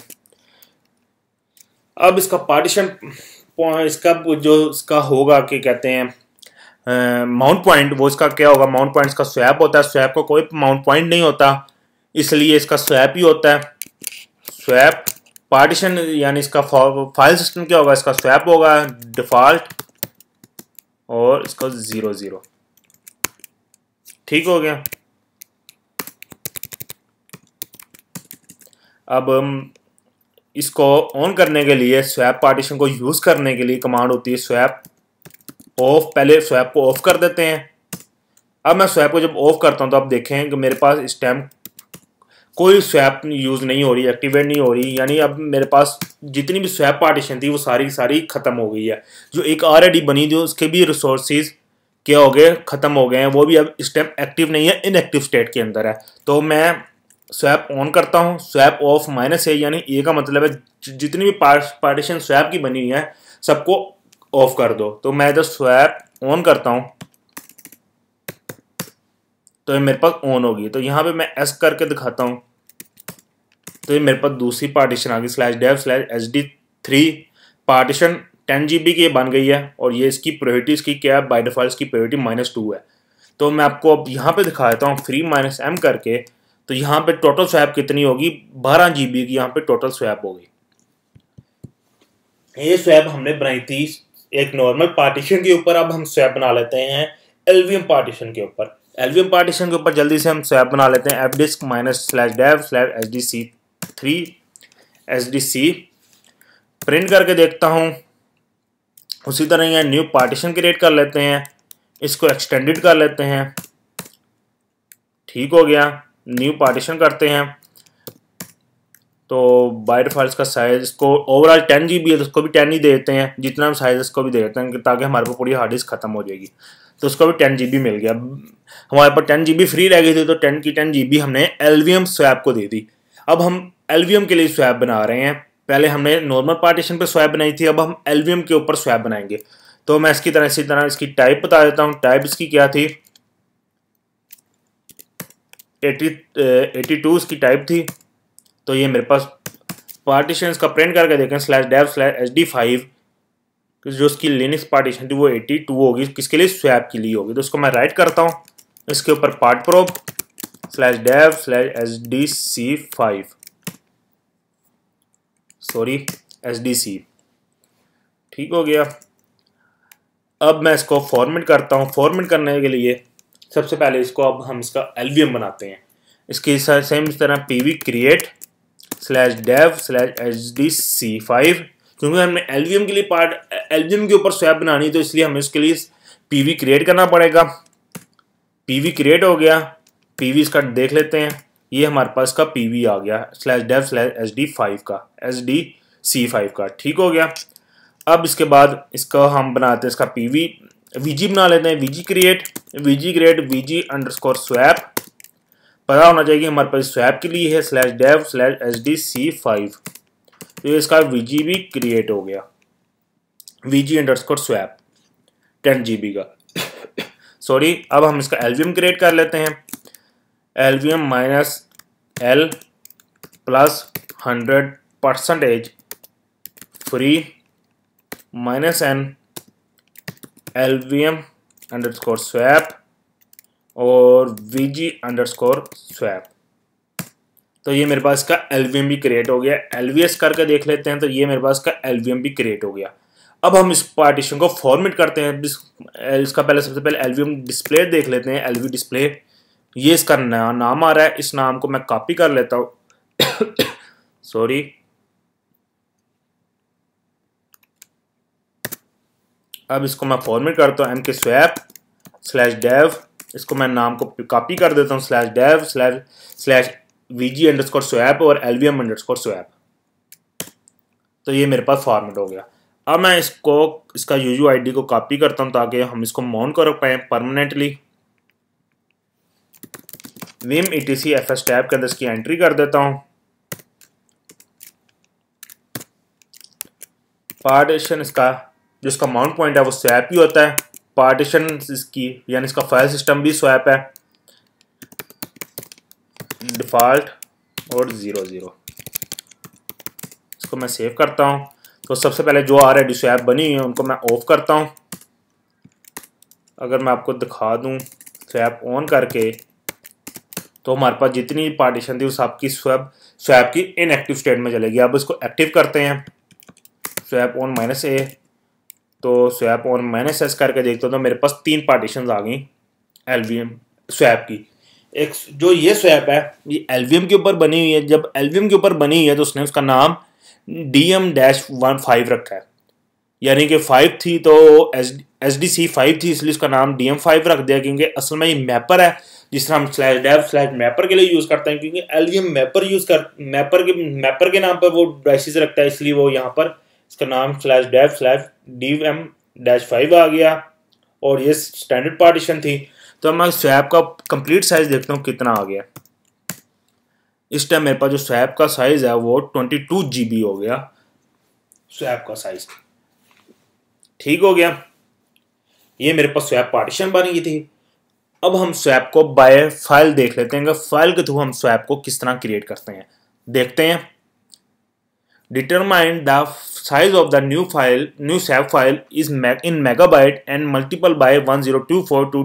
अब इसका पार्टीशन इसका जो इसका होगा कि कहते हैं माउंट पॉइंट, वो इसका क्या होगा, माउंट पॉइंट इसका स्वैप होता है। स्वैप को कोई माउंट पॉइंट नहीं होता, इसलिए इसका स्वैप ही होता है। स्वैप पार्टीशन यानी इसका फाइल सिस्टम क्या होगा, इसका स्वैप होगा डिफॉल्ट और इसका 00। ठीक हो गया। अब इसको ऑन करने के लिए, स्वैप पार्टीशन को यूज करने के लिए कमांड होती है स्वैप ऑफ। पहले स्वैप को ऑफ कर देते हैं। अब मैं स्वैप को जब ऑफ करता हूं तो आप देखें कि मेरे पास इस टाइम कोई स्वैप यूज नहीं हो रही, एक्टिवेट नहीं हो रही, यानी अब मेरे पास जितनी भी स्वैप पार्टीशन थी वो सारी खत्म हो गई है। जो एक ऑलरेडी बनी थी उसके भी रिसोर्सेज क्या हो गए, खत्म हो गए हैं, वो भी अब इस टाइम एक्टिव नहीं है, इनएक्टिव स्टेट के अंदर है। तो मैं स्वैप ऑन करता हूँ, स्वैप ऑफ -A, यानी ए का मतलब है जितनी भी पार्टीशन स्वैप की बनी हुई है सबको ऑफ कर दो। तो मैं जब स्वैप ऑन करता हूँ तो ये मेरे पास ऑन होगी। तो यहाँ पे मैं S करके दिखाता हूँ तो ये मेरे पास दूसरी पार्टीशन आ गई /dev/sd3 पार्टीशन 10 GB की बन गई है। और ये इसकी प्रायोरिटी इसकी क्या है, बाय डिफॉल्ट इसकी प्रायोरिटी -2 है। तो मैं आपको अब यहाँ पे दिखा देता हूँ फ्री -M करके। तो यहाँ पे टोटल स्वैप कितनी होगी, 12 GB की यहाँ पे टोटल स्वैप होगी। ये स्वैप हमने बनाई थी एक नॉर्मल पार्टीशन के ऊपर। अब हम स्वैप बना लेते हैं LVM पार्टीशन के ऊपर। LVM पार्टीशन के ऊपर जल्दी से हम स्वैप बना लेते हैं fdisk -/dev/sdc3 sdc प्रिंट करके देखता हूँ। उसी तरह यहाँ न्यू पार्टीशन क्रिएट कर लेते हैं, इसको एक्सटेंडेड कर लेते हैं। ठीक हो गया। न्यू पार्टीशन करते हैं तो बाय डिफॉल्ट का साइज इसको ओवरऑल 10 GB है तो उसको भी 10 ही देते हैं, जितना भी साइज इसको भी दे देते हैं ताकि हमारे पास पूरी हार्ड डिस्क खत्म हो जाएगी। तो उसको भी 10 GB मिल गया। हमारे पास 10 GB फ्री रह गई थी तो 10 की 10 GB हमने LVM स्वैप को दे दी। अब हम LVM के लिए स्वैप बना रहे हैं। पहले हमने नॉर्मल पार्टीशन पे स्वैप बनाई थी, अब हम LVM के ऊपर स्वैप बनाएंगे। तो मैं इसी तरह इसकी टाइप बता देता हूँ। टाइप इसकी क्या थी, 82 इसकी टाइप थी। तो ये मेरे पास पार्टीशन का प्रिंट करके देखें /dev/sd5 जो उसकी लिनक्स पार्टीशन थी वो 82 होगी, किसके लिए, स्वैप के लिए होगी। तो उसको मैं राइट करता हूँ, इसके ऊपर पार्ट प्रोब /dev/sdc5 sdc। ठीक हो गया। अब मैं इसको फॉर्मेट करता हूँ। फॉर्मेट करने के लिए सबसे पहले इसको अब हम इसका LVM बनाते हैं। इसकी सेम इस तरह pv create /dev/sdc5 क्योंकि हमने LVM के लिए LVM के ऊपर स्वैप बनानी तो इसलिए हमें इसके लिए pv create करना पड़ेगा। pv create हो गया। pv इसका देख लेते हैं, ये हमारे पास का pv आ गया /dev/sd5 का sdc5 का। ठीक हो गया। अब इसके बाद इसका हम बनाते हैं इसका vg बना लेते हैं। vg create vg_swap पता होना चाहिए हमारे पास स्वैप के लिए है /dev/sdc5। तो ये इसका vg भी क्रिएट हो गया, vg_swap 10 GB का। सॉरी। अब हम इसका LVM क्रिएट कर लेते हैं। LVM -L +100% free -N LVM_swap और vg_swap। तो ये मेरे पास का LVM भी क्रिएट हो गया। LVS करके देख लेते हैं तो ये मेरे पास का LVM भी क्रिएट हो गया। अब हम इस पार्टीशन को फॉर्मेट करते हैं। इसका सबसे पहले LVM डिस्प्ले देख लेते हैं। LV डिस्प्ले, ये इसका नाम आ रहा है, इस नाम को मैं कॉपी कर लेता हूँ। सॉरी। अब इसको मैं फॉर्मेट करता हूँ mkswap/dev। इसको मैं नाम को कॉपी कर देता हूँ /dev/vg_swap और LVM_swap। तो ये मेरे पास फॉर्मेट हो गया। अब मैं इसका UUID को कॉपी करता हूँ ताकि हम इसको माउंट कर पाए permanently. vim etc fs tab के अंदर इसकी एंट्री कर देता हूँ। पार्टीशन इसका जो इसका माउंट पॉइंट है वो स्वैप ही होता है। पार्टीशन इसकी यानी इसका फाइल सिस्टम भी स्वैप है, डिफ़ॉल्ट और 0 0। इसको मैं सेव करता हूँ। तो सबसे पहले जो ऑलरेडी स्वैप बनी हुई है उनको मैं ऑफ करता हूँ। अगर मैं आपको दिखा दूँ स्वैप ऑन करके, तो हमारे पास जितनी पार्टीशन थी उस आपकी स्वैप की इनएक्टिव स्टेट में चलेगी। अब इसको एक्टिव करते हैं, स्वैप ऑन -A। तो स्वैप ऑन -S करके देखते हो तो मेरे पास 3 पार्टीशन आ गई LVM स्वैप की। एक जो ये स्वैप है ये LVM के ऊपर बनी हुई है। जब LVM के ऊपर बनी हुई है तो उसने उसका नाम DM-15 रखा है, यानी कि 5 थी तो SDC 5 थी इसलिए उसका नाम DM5 रख दिया, क्योंकि असल में ये मैपर है जिस तरह हम /dev/मैपर के लिए यूज़ करते हैं, क्योंकि LVM मैपर के नाम पर वो डिवाइसेस रखता है, इसलिए वो यहाँ पर इसका नाम /dev/DM-5 आ गया। और ये स्टैंडर्ड पार्टीशन थी। तो मैं स्वैप का कंप्लीट साइज देखता हूँ कितना आ गया। इस टाइम मेरे पास जो स्वैप का साइज है वो 22 GB हो गया। स्वैप का साइज ठीक हो गया। ये मेरे पास स्वैप पार्टीशन बन गई थी। अब हम स्वैप को बाय फाइल देख लेते हैं, फाइल के थ्रू हम स्वैप को किस तरह क्रिएट करते हैं देखते हैं। Determine the size of the new swap file is in megabyte and multiple by 1024 to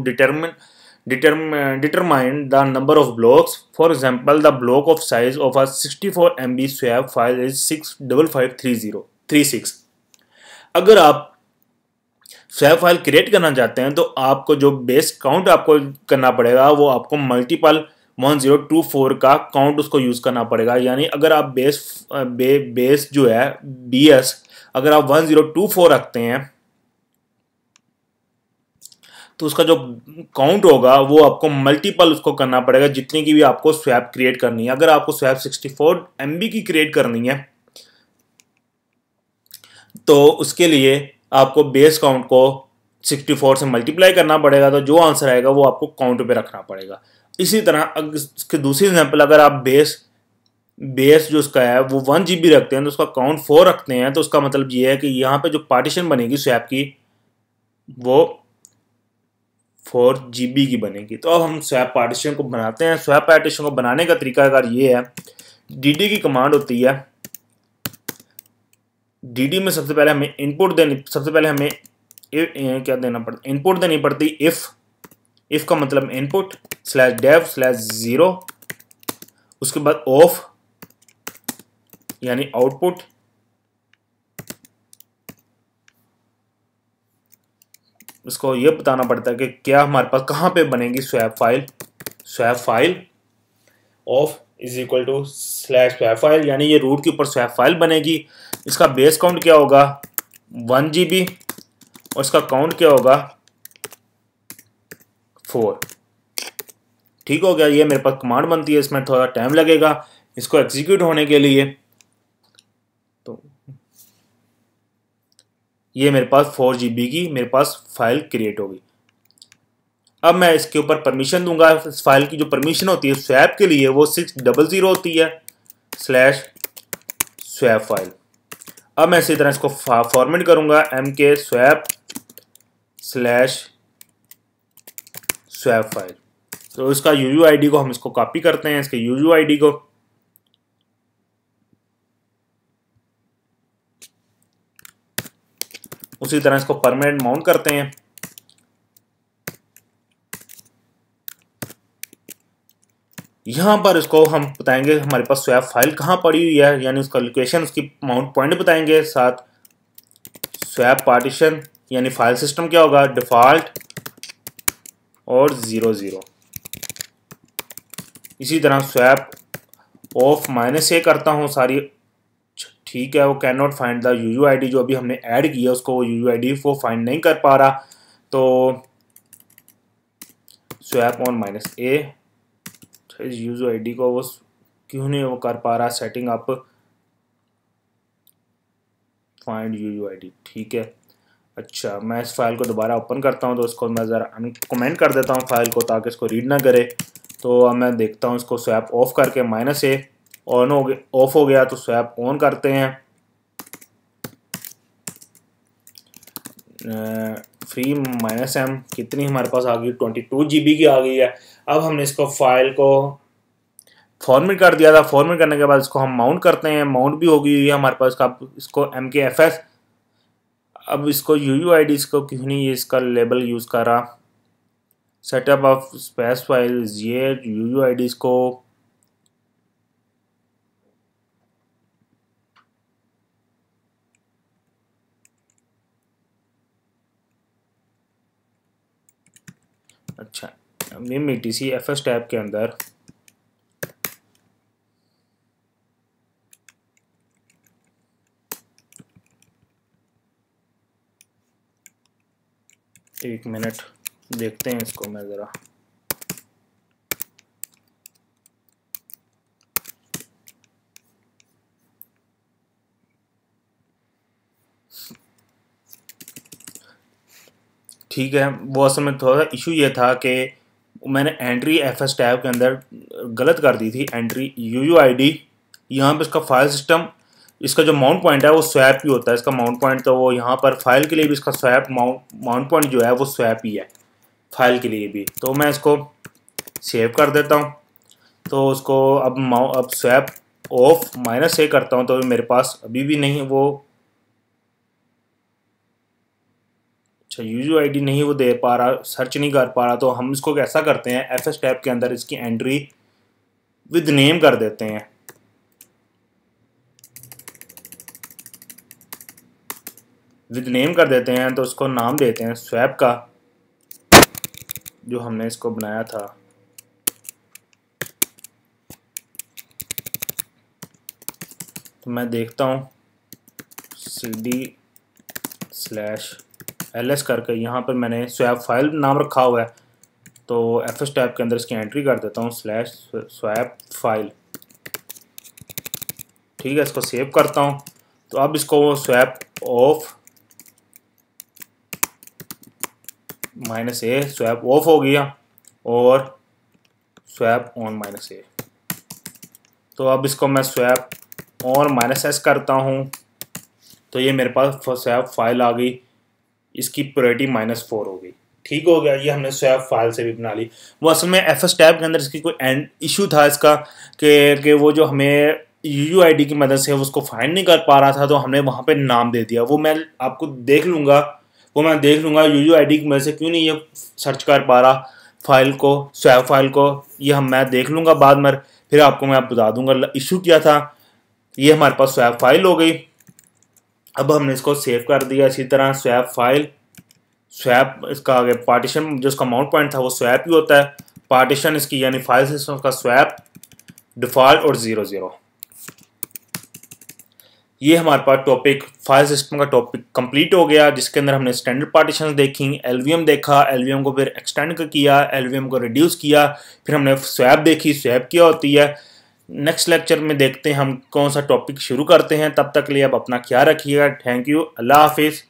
determine the number of blocks. For example, the block of size of a 64 MB swap file is 6553036। अगर आप swap file create करना चाहते हैं तो आपको जो base count आपको करना पड़ेगा वो आपको मल्टीपल 1024 का काउंट उसको यूज़ करना पड़ेगा। यानी अगर आप बेस जो है BS अगर आप 1024 रखते हैं तो उसका जो काउंट होगा वो आपको मल्टीपल उसको करना पड़ेगा जितनी की भी आपको स्वैप क्रिएट करनी है। अगर आपको स्वैप 64 MB की क्रिएट करनी है तो उसके लिए आपको बेस काउंट को 64 से मल्टीप्लाई करना पड़ेगा, तो जो आंसर आएगा वो आपको काउंट पे रखना पड़ेगा। इसी तरह इसके दूसरी एग्जांपल, अगर आप बेस जो उसका है वो 1 GB रखते हैं तो उसका काउंट 4 रखते हैं, तो उसका मतलब ये है कि यहाँ पे जो पार्टीशन बनेगी स्वैप की वो 4 GB की बनेगी। तो अब हम स्वैप पार्टीशन को बनाते हैं। स्वैप पार्टीशन को बनाने का तरीका अगर ये है, dd की कमांड होती है। dd में सबसे पहले हमें क्या देना पड़ता है, इनपुट देनी पड़ती। इफ का मतलब इनपुट /dev/0, उसके बाद ऑफ यानी आउटपुट, इसको ये बताना पड़ता है कि क्या हमारे पास कहाँ पे बनेगी swap file of is equal to /swap file, यानी ये रूट के ऊपर स्वैप फाइल बनेगी। इसका बेस काउंट क्या होगा 1 GB और इसका काउंट क्या होगा 4। ठीक हो गया। ये मेरे पास कमांड बनती है, इसमें थोड़ा टाइम लगेगा इसको एग्जीक्यूट होने के लिए। तो ये मेरे पास 4 GB की मेरे पास फाइल क्रिएट होगी। अब मैं इसके ऊपर परमिशन दूंगा। इस फाइल की जो परमिशन होती है स्वैप के लिए वो 600 होती है /स्वैप फाइल। अब मैं इसी तरह इसको फॉर्मेट करूंगा mk swap/स्वैप फाइल। तो इसका UUID को हम इसको कॉपी करते हैं, इसके UUID को उसी तरह इसको परमानेंट माउंट करते हैं। यहाँ पर इसको हम बताएंगे हमारे पास स्वैप फाइल कहाँ पड़ी हुई है, यानी उसका लोकेशन, उसकी माउंट पॉइंट बताएंगे। साथ स्वैप पार्टीशन यानी फाइल सिस्टम क्या होगा डिफ़ॉल्ट और 0 0। इसी तरह स्वैप ऑफ -A करता हूँ सारी, ठीक है। वो can not find the UUID, जो अभी हमने ऐड किया उसको वो UUID वो फाइंड नहीं कर पा रहा। तो स्वैप ऑन -A UUID को वो क्यों नहीं वो कर पा रहा, सेटिंग अप फाइंड UUID, ठीक है। अच्छा, मैं इस फाइल को दोबारा ओपन करता हूँ तो इसको मैं ज़रा अनकमेंट कर देता हूँ फाइल को ताकि इसको रीड ना करे। तो अब मैं देखता हूँ इसको स्वैप ऑफ करके -A ऑन हो गया, ऑफ हो गया। तो स्वैप ऑन करते हैं। फ्री -m कितनी हमारे पास आ गई, 22 GB की आ गई है। अब हमने इसको फाइल को फॉर्मेट कर दिया था। फॉर्मेट करने के बाद इसको हम माउंट करते हैं, माउंट भी हो गई है हमारे पास का। इसको MKFS, अब इसको UUID, इसको क्यों नहीं ये इसका लेबल यूज़ कर रहा, सेटअप ऑफ स्पेस फाइल, ये UUID इसको अच्छा मिम ETC FS टैब के अंदर एक मिनट देखते हैं इसको मैं ज़रा। ठीक है, वो असल में थोड़ा सा इशू ये था कि मैंने एंट्री FS टैब के अंदर गलत कर दी थी। एंट्री UUID, यहाँ पे इसका फाइल सिस्टम, इसका जो माउंट पॉइंट है वो स्वैप ही होता है। इसका माउंट पॉइंट तो वो यहाँ पर फाइल के लिए भी इसका स्वैप माउंट पॉइंट जो है वो स्वैप ही है फाइल के लिए भी। तो मैं इसको सेव कर देता हूँ। तो उसको अब स्वैप ऑफ -a करता हूँ तो मेरे पास अभी भी नहीं वो, अच्छा UUID नहीं वो दे पा रहा, सर्च नहीं कर पा रहा। तो हम इसको कैसा करते हैं, FS टैब के अंदर इसकी एंट्री विद नेम कर देते हैं। विद नेम कर देते हैं तो उसको नाम देते हैं स्वैप का, जो हमने इसको बनाया था। तो मैं देखता हूँ CD/ls करके यहाँ पर मैंने स्वैप फाइल नाम रखा हुआ है। तो FS टैब के अंदर इसकी एंट्री कर देता हूँ /swap फाइल। ठीक है, इसको सेव करता हूँ। तो अब इसको swap of -a, swap of हो गया, और स्वैप ऑन -a। तो अब इसको मैं स्वैप ऑन -s करता हूँ तो ये मेरे पास स्वैप फाइल आ गई, इसकी प्रायोरिटी -4 हो गई। ठीक हो गया, ये हमने स्वैप फाइल से भी बना ली। वो असल में FS टैब के अंदर इसकी कोई एंड इशू था इसका कि वो जो हमें UUID की मदद से उसको फाइंड नहीं कर पा रहा था, तो हमने वहाँ पे नाम दे दिया। वो मैं आपको देख लूँगा, UUID की मदद से क्यों नहीं ये सर्च कर पा रहा फाइल को, स्वैप फाइल को, ये मैं देख लूँगा बाद में, फिर आपको मैं बता दूंगा इशू क्या था। ये हमारे पास स्वैप फाइल हो गई। अब हमने इसको सेव कर दिया। इसी तरह स्वैप फाइल, स्वैप इसका आगे पार्टीशन, जो इसका माउंट पॉइंट था वो स्वैप ही होता है। पार्टीशन इसकी यानी फाइल सिस्टम का स्वैप, डिफ़ॉल्ट और 00। ये हमारे पास टॉपिक फाइल सिस्टम का टॉपिक कंप्लीट हो गया, जिसके अंदर हमने स्टैंडर्ड पार्टीशन देखी, LVM देखा, LVM को फिर एक्सटेंड किया, LVM को रिड्यूस किया, फिर हमने स्वैप देखी, स्वैप क्या होती है। नेक्स्ट लेक्चर में देखते हैं हम कौन सा टॉपिक शुरू करते हैं। तब तक के लिए आप अपना ख्याल रखिएगा। थैंक यू, अल्लाह हाफिज़।